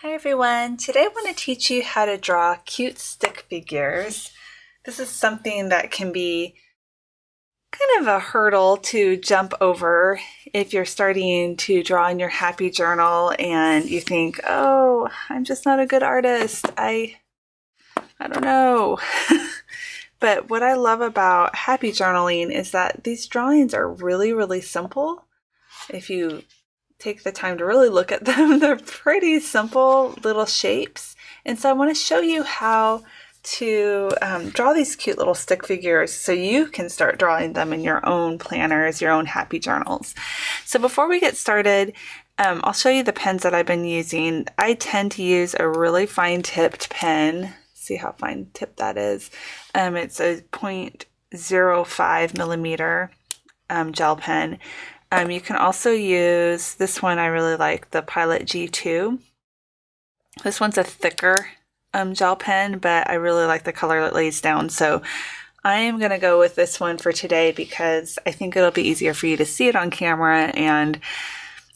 Hi everyone, today I want to teach you how to draw cute stick figures. This is something that can be kind of a hurdle to jump over if you're starting to draw in your happy journal and you think, oh, I'm just not a good artist. I don't know. But what I love about happy journaling is that these drawings are really, really simple. If you take the time to really look at them, they're pretty simple little shapes. And so I want to show you how to draw these cute little stick figures so you can start drawing them in your own planners, your own happy journals. So before we get started, I'll show you the pens that I've been using. I tend to use a really fine tipped pen. See how fine tipped that is. It's a 0.05 millimeter gel pen. You can also use this one. I really like the Pilot G2. This one's a thicker gel pen, but I really like the color it lays down. So I am going to go with this one for today because I think it'll be easier for you to see it on camera. And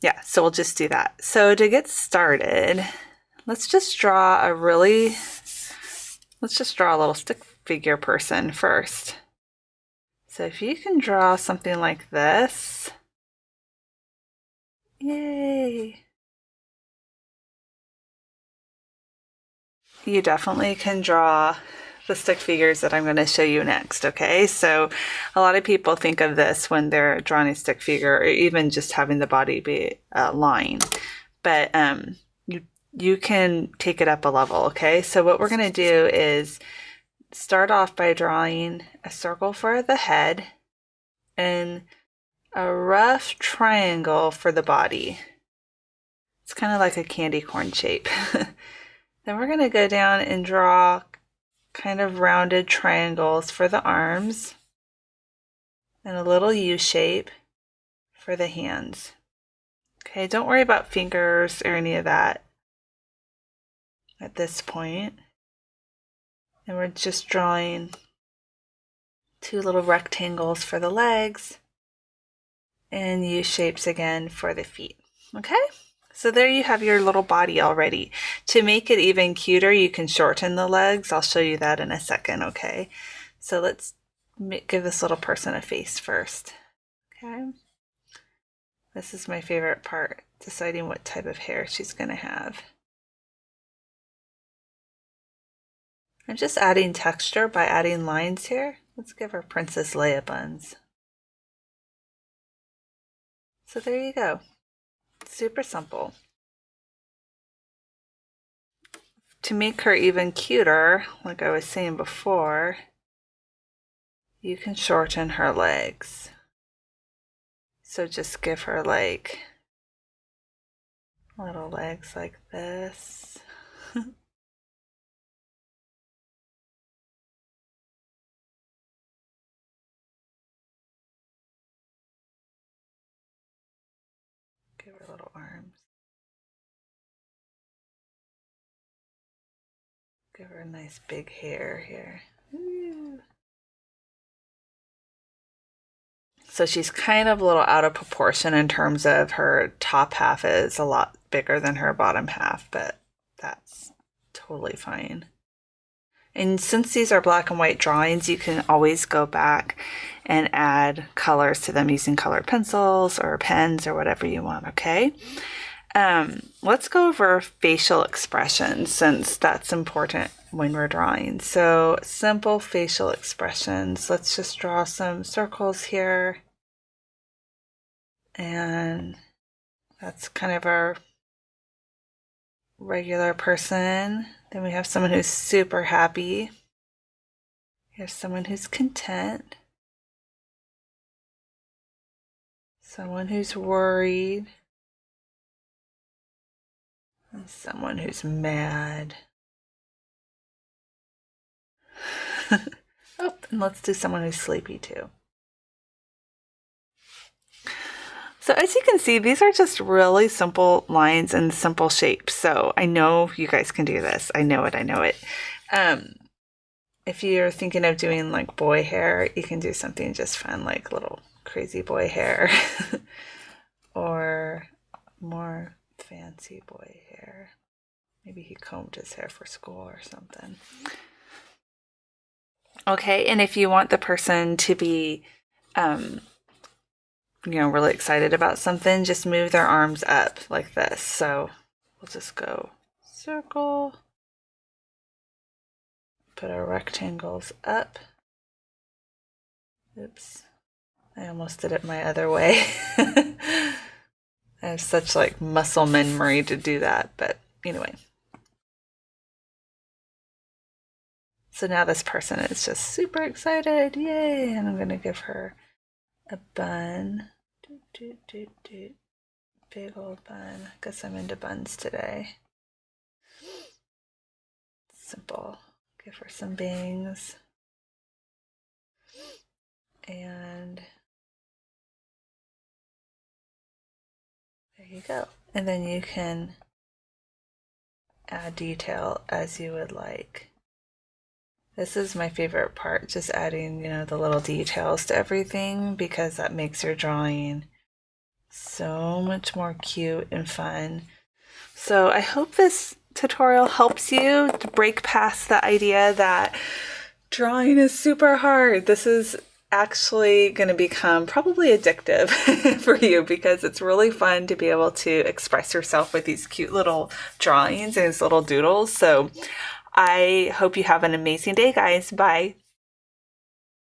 yeah, so we'll just do that. So to get started, let's just draw a little stick figure person first. So if you can draw something like this. Yay! You definitely can draw the stick figures that I'm going to show you next, okay? So a lot of people think of this when they're drawing a stick figure or even just having the body be a line. But you can take it up a level, okay? So what we're going to do is start off by drawing a circle for the head and a rough triangle for the body. It's kind of like a candy corn shape. Then we're going to go down and draw kind of rounded triangles for the arms and a little U shape for the hands. Okay, don't worry about fingers or any of that at this point. And we're just drawing two little rectangles for the legs and U shapes again for the feet. Okay? So there you have your little body already. To make it even cuter, you can shorten the legs. I'll show you that in a second, okay? So let's give this little person a face first. Okay? This is my favorite part, deciding what type of hair she's going to have. I'm just adding texture by adding lines here. Let's give her Princess Leia buns. So there you go. Super simple. To make her even cuter, like I was saying before, you can shorten her legs. So just give her like little legs like this. Give her little arms. Give her a nice big hair here. Ooh. So she's kind of a little out of proportion in terms of her top half is a lot bigger than her bottom half, but that's totally fine. And since these are black and white drawings, you can always go back and add colors to them using colored pencils or pens or whatever you want, okay? Let's go over facial expressions since that's important when we're drawing. So simple facial expressions. Let's just draw some circles here. And that's kind of our regular person. Then we have someone who's super happy. Here's someone who's content. Someone who's worried. And someone who's mad. Oh, and let's do someone who's sleepy too. So as you can see, these are just really simple lines and simple shapes. So I know you guys can do this. I know it. If you're thinking of doing like boy hair, you can do something just fun, like little crazy boy hair or more fancy boy hair. Maybe he combed his hair for school or something. Okay, and if you want the person to be, really excited about something, just move their arms up like this. So we'll just go circle, put our rectangles up. Oops, I almost did it my other way. I have such like muscle memory to do that, but anyway. So now this person is just super excited. Yay! And I'm going to give her a bun. Big old bun. Guess I'm into buns today. Simple. Give her some bangs. And there you go. And then you can add detail as you would like. This is my favorite part, just adding, the little details to everything, because that makes your drawing so much more cute and fun. So I hope this tutorial helps you to break past the idea that drawing is super hard. This is actually going to become probably addictive for you, because it's really fun to be able to express yourself with these cute little drawings and these little doodles. So I hope you have an amazing day, guys. Bye.